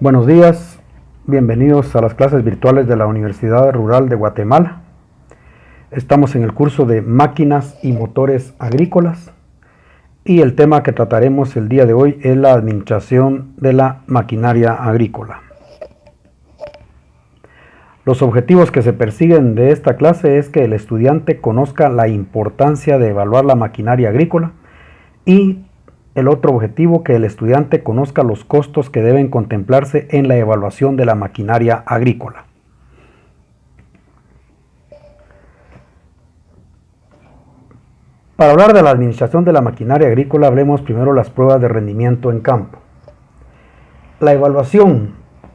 Buenos días, bienvenidos a las clases virtuales de la Universidad Rural de Guatemala. Estamos en el curso de Máquinas y Motores Agrícolas y el tema que trataremos el día de hoy es la administración de la maquinaria agrícola. Los objetivos que se persiguen de esta clase es que el estudiante conozca la importancia de evaluar la maquinaria agrícola y el otro objetivo, que el estudiante conozca los costos que deben contemplarse en la evaluación de la maquinaria agrícola. Para hablar de la administración de la maquinaria agrícola, hablemos primero de las pruebas de rendimiento en campo. La evaluación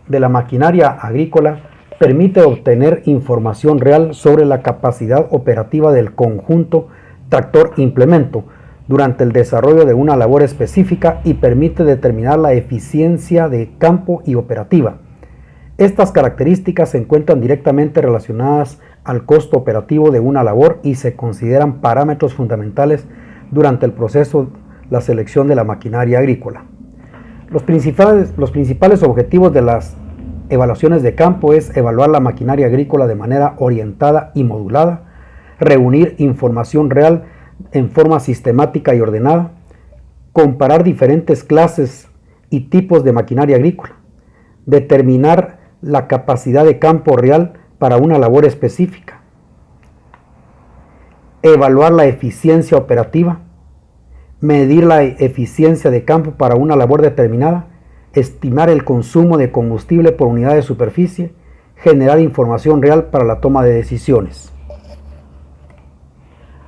de la maquinaria agrícola permite obtener información real sobre la capacidad operativa del conjunto tractor-implemento durante el desarrollo de una labor específica y permite determinar la eficiencia de campo y operativa. Estas características se encuentran directamente relacionadas al costo operativo de una labor y se consideran parámetros fundamentales durante el proceso de la selección de la maquinaria agrícola. Los principales objetivos de las evaluaciones de campo es evaluar la maquinaria agrícola de manera orientada y modulada, reunir información real en forma sistemática y ordenada, comparar diferentes clases y tipos de maquinaria agrícola, determinar la capacidad de campo real para una labor específica, evaluar la eficiencia operativa, medir la eficiencia de campo para una labor determinada, estimar el consumo de combustible por unidad de superficie, generar información real para la toma de decisiones.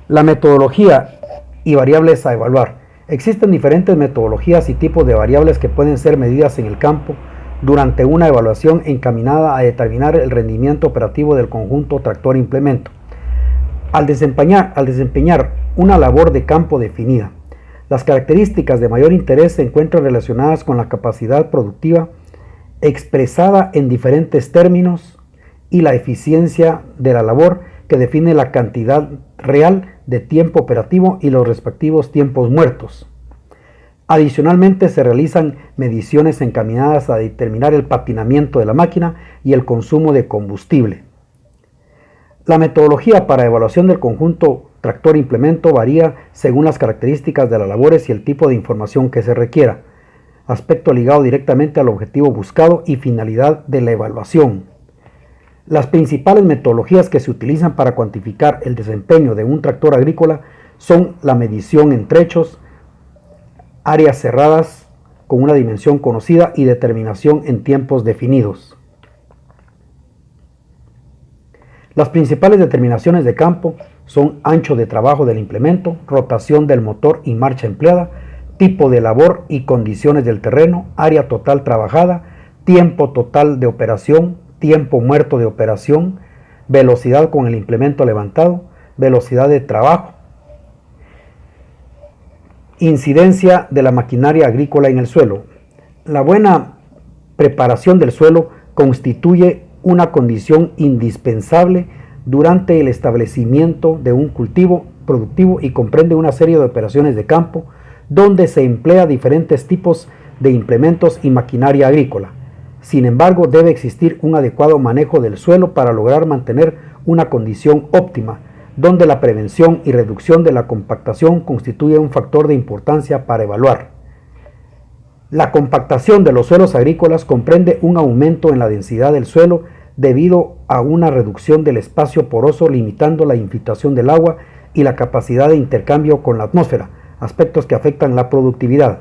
La metodología y variables a evaluar. Existen diferentes metodologías y tipos de variables que pueden ser medidas en el campo durante una evaluación encaminada a determinar el rendimiento operativo del conjunto tractor-implemento. Al desempeñar una labor de campo definida, las características de mayor interés se encuentran relacionadas con la capacidad productiva expresada en diferentes términos y la eficiencia de la labor, que define la cantidad real de tiempo operativo y los respectivos tiempos muertos. Adicionalmente, se realizan mediciones encaminadas a determinar el patinamiento de la máquina y el consumo de combustible. La metodología para evaluación del conjunto tractor-implemento varía según las características de las labores y el tipo de información que se requiera, aspecto ligado directamente al objetivo buscado y finalidad de la evaluación. Las principales metodologías que se utilizan para cuantificar el desempeño de un tractor agrícola son la medición en trechos, áreas cerradas con una dimensión conocida y determinación en tiempos definidos. Las principales determinaciones de campo son ancho de trabajo del implemento, rotación del motor y marcha empleada, tipo de labor y condiciones del terreno, área total trabajada, tiempo total de operación, tiempo muerto de operación, velocidad con el implemento levantado, velocidad de trabajo, incidencia de la maquinaria agrícola en el suelo. La buena preparación del suelo constituye una condición indispensable durante el establecimiento de un cultivo productivo y comprende una serie de operaciones de campo donde se emplea diferentes tipos de implementos y maquinaria agrícola. Sin embargo, debe existir un adecuado manejo del suelo para lograr mantener una condición óptima, donde la prevención y reducción de la compactación constituye un factor de importancia para evaluar. La compactación de los suelos agrícolas comprende un aumento en la densidad del suelo debido a una reducción del espacio poroso, limitando la infiltración del agua y la capacidad de intercambio con la atmósfera, aspectos que afectan la productividad.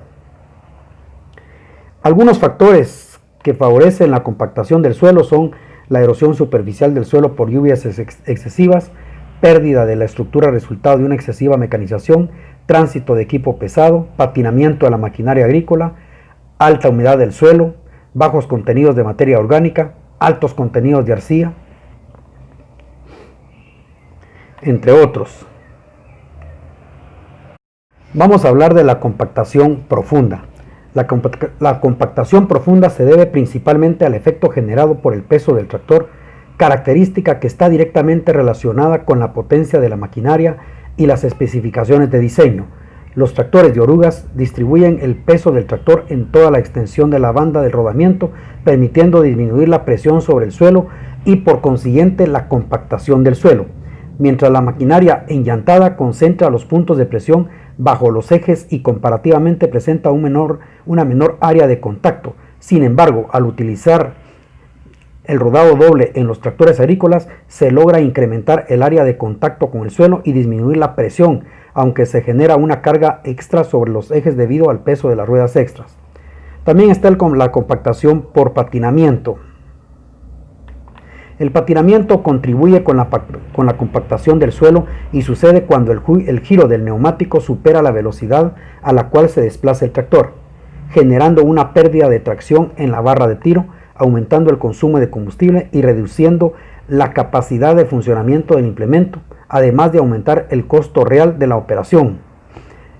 Algunos factores que favorecen la compactación del suelo son la erosión superficial del suelo por lluvias excesivas, pérdida de la estructura resultado de una excesiva mecanización, tránsito de equipo pesado, patinamiento de la maquinaria agrícola, alta humedad del suelo, bajos contenidos de materia orgánica, altos contenidos de arcilla, entre otros. Vamos a hablar de la compactación profunda. La compactación profunda se debe principalmente al efecto generado por el peso del tractor, característica que está directamente relacionada con la potencia de la maquinaria y las especificaciones de diseño. Los tractores de orugas distribuyen el peso del tractor en toda la extensión de la banda de rodamiento, permitiendo disminuir la presión sobre el suelo y por consiguiente la compactación del suelo, mientras la maquinaria enllantada concentra los puntos de presión bajo los ejes y comparativamente presenta una menor área de contacto. Sin embargo, al utilizar el rodado doble en los tractores agrícolas, se logra incrementar el área de contacto con el suelo y disminuir la presión, aunque se genera una carga extra sobre los ejes debido al peso de las ruedas extras. También está la compactación por patinamiento. El patinamiento contribuye con la compactación del suelo y sucede cuando el giro del neumático supera la velocidad a la cual se desplaza el tractor, generando una pérdida de tracción en la barra de tiro, aumentando el consumo de combustible y reduciendo la capacidad de funcionamiento del implemento, además de aumentar el costo real de la operación.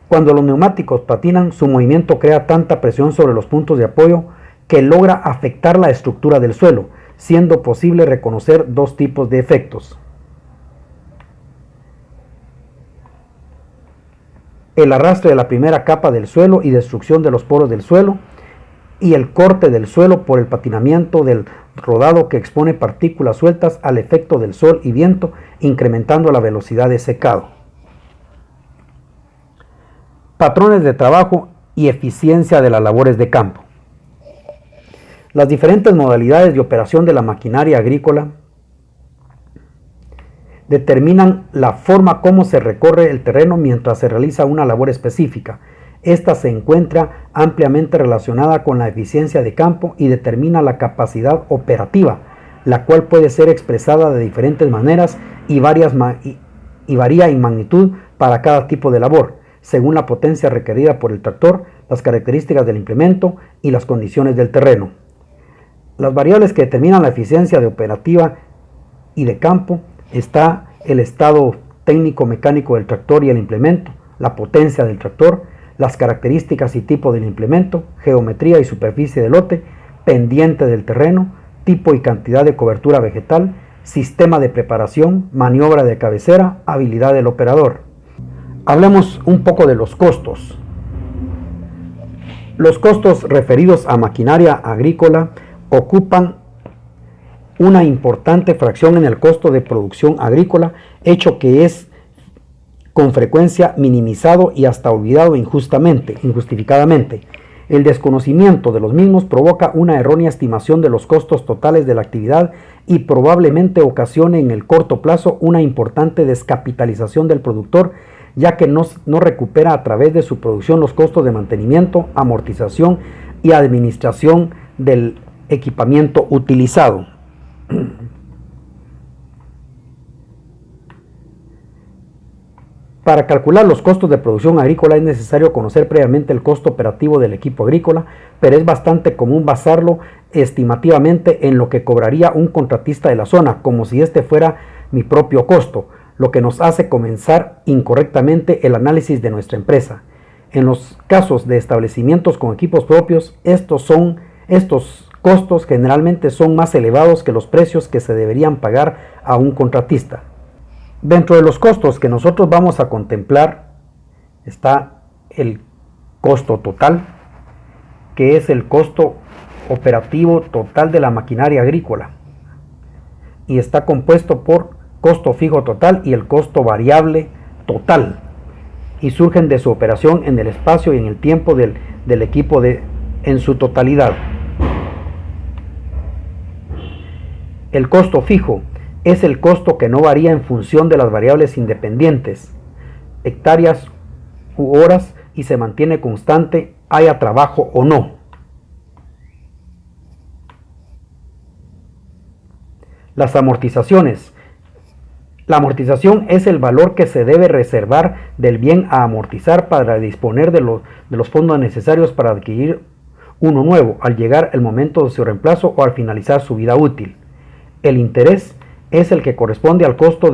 Cuando los neumáticos patinan, su movimiento crea tanta presión sobre los puntos de apoyo que logra afectar la estructura del suelo, siendo posible reconocer dos tipos de efectos: el arrastre de la primera capa del suelo y destrucción de los poros del suelo, y el corte del suelo por el patinamiento del rodado que expone partículas sueltas al efecto del sol y viento, incrementando la velocidad de secado. Patrones de trabajo y eficiencia de las labores de campo. Las diferentes modalidades de operación de la maquinaria agrícola determinan la forma como se recorre el terreno mientras se realiza una labor específica. Esta se encuentra ampliamente relacionada con la eficiencia de campo y determina la capacidad operativa, la cual puede ser expresada de diferentes maneras y varía en magnitud para cada tipo de labor, según la potencia requerida por el tractor, las características del implemento y las condiciones del terreno. Las variables que determinan la eficiencia de operativa y de campo está el estado técnico-mecánico del tractor y el implemento, la potencia del tractor, las características y tipo del implemento, geometría y superficie del lote, pendiente del terreno, tipo y cantidad de cobertura vegetal, sistema de preparación, maniobra de cabecera, habilidad del operador. Hablemos un poco de los costos. Los costos referidos a maquinaria agrícola ocupan una importante fracción en el costo de producción agrícola, hecho que es con frecuencia minimizado y hasta olvidado injustificadamente. El desconocimiento de los mismos provoca una errónea estimación de los costos totales de la actividad y probablemente ocasione en el corto plazo una importante descapitalización del productor, ya que no recupera a través de su producción los costos de mantenimiento, amortización y administración del equipamiento utilizado. Para calcular los costos de producción agrícola es necesario conocer previamente el costo operativo del equipo agrícola, pero es bastante común basarlo estimativamente en lo que cobraría un contratista de la zona, como si este fuera mi propio costo, lo que nos hace comenzar incorrectamente el análisis de nuestra empresa. En los casos de establecimientos con equipos propios, estos costos generalmente son más elevados que los precios que se deberían pagar a un contratista. Dentro de los costos que nosotros vamos a contemplar está el costo total, que es el costo operativo total de la maquinaria agrícola, y está compuesto por costo fijo total y el costo variable total, y surgen de su operación en el espacio y en el tiempo del equipo en su totalidad. El costo fijo es el costo que no varía en función de las variables independientes, hectáreas u horas, y se mantiene constante haya trabajo o no. Las amortizaciones. La amortización es el valor que se debe reservar del bien a amortizar para disponer de los fondos necesarios para adquirir uno nuevo al llegar el momento de su reemplazo o al finalizar su vida útil. El interés es el que corresponde al costo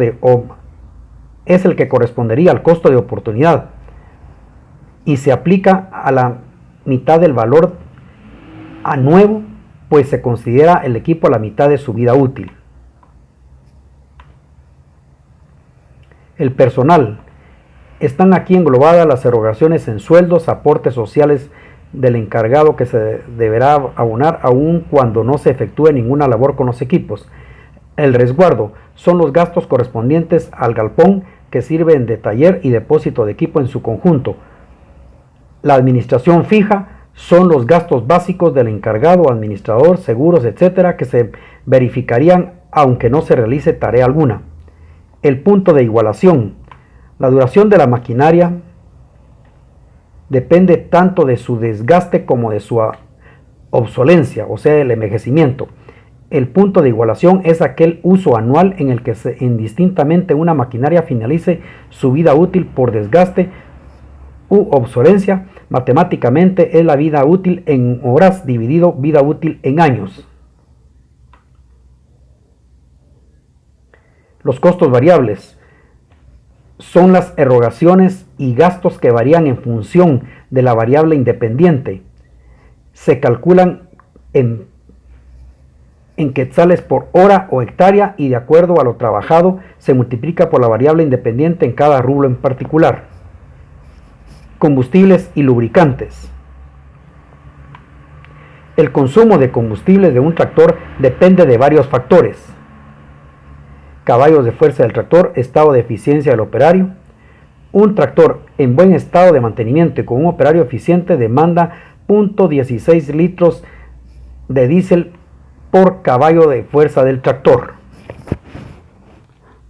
es el que correspondería al costo de oportunidad y se aplica a la mitad del valor a nuevo, pues se considera el equipo a la mitad de su vida útil. El personal Están aquí englobadas las erogaciones en sueldos, aportes sociales del encargado que se deberá abonar aun cuando no se efectúe ninguna labor con los equipos. El resguardo son los gastos correspondientes al galpón que sirven de taller y depósito de equipo en su conjunto. La administración fija son los gastos básicos del encargado, administrador, seguros, etcétera, que se verificarían aunque no se realice tarea alguna. El punto de igualación. La duración de la maquinaria depende tanto de su desgaste como de su obsolencia, o sea, el envejecimiento. El punto de igualación es aquel uso anual en el que indistintamente una maquinaria finalice su vida útil por desgaste u obsolencia. Matemáticamente es la vida útil en horas dividido vida útil en años. Los costos variables son las erogaciones y gastos que varían en función de la variable independiente. Se calculan en quetzales por hora o hectárea y de acuerdo a lo trabajado se multiplica por la variable independiente en cada rubro en particular. Combustibles y lubricantes. El consumo de combustible de un tractor depende de varios factores: caballos de fuerza del tractor, estado de eficiencia del operario. Un tractor en buen estado de mantenimiento y con un operario eficiente demanda 0.16 litros de diésel por caballo de fuerza del tractor.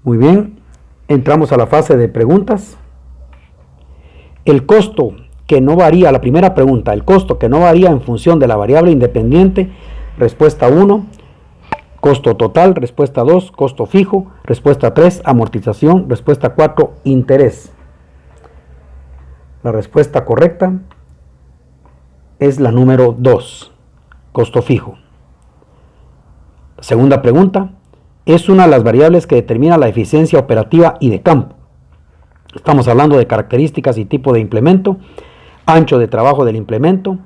Muy bien, entramos a la fase de preguntas. El costo que no varía, la primera pregunta, el costo que no varía en función de la variable independiente. Respuesta 1, costo total. Respuesta 2, costo fijo. Respuesta 3, amortización. Respuesta 4, interés. La respuesta correcta es la número 2, costo fijo. Segunda pregunta, es una de las variables que determina la eficiencia operativa y de campo. Estamos hablando de características y tipo de implemento, ancho de trabajo del implemento,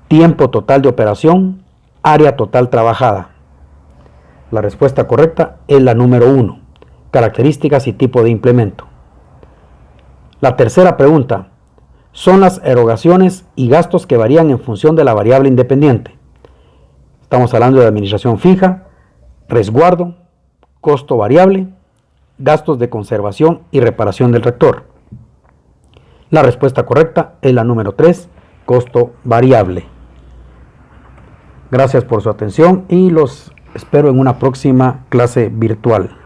tiempo total de operación, área total trabajada. La respuesta correcta es la número 1, características y tipo de implemento. La tercera pregunta, son las erogaciones y gastos que varían en función de la variable independiente. Estamos hablando de administración fija, resguardo, costo variable, gastos de conservación y reparación del tractor. La respuesta correcta es la número 3, costo variable. Gracias por su atención y los espero en una próxima clase virtual.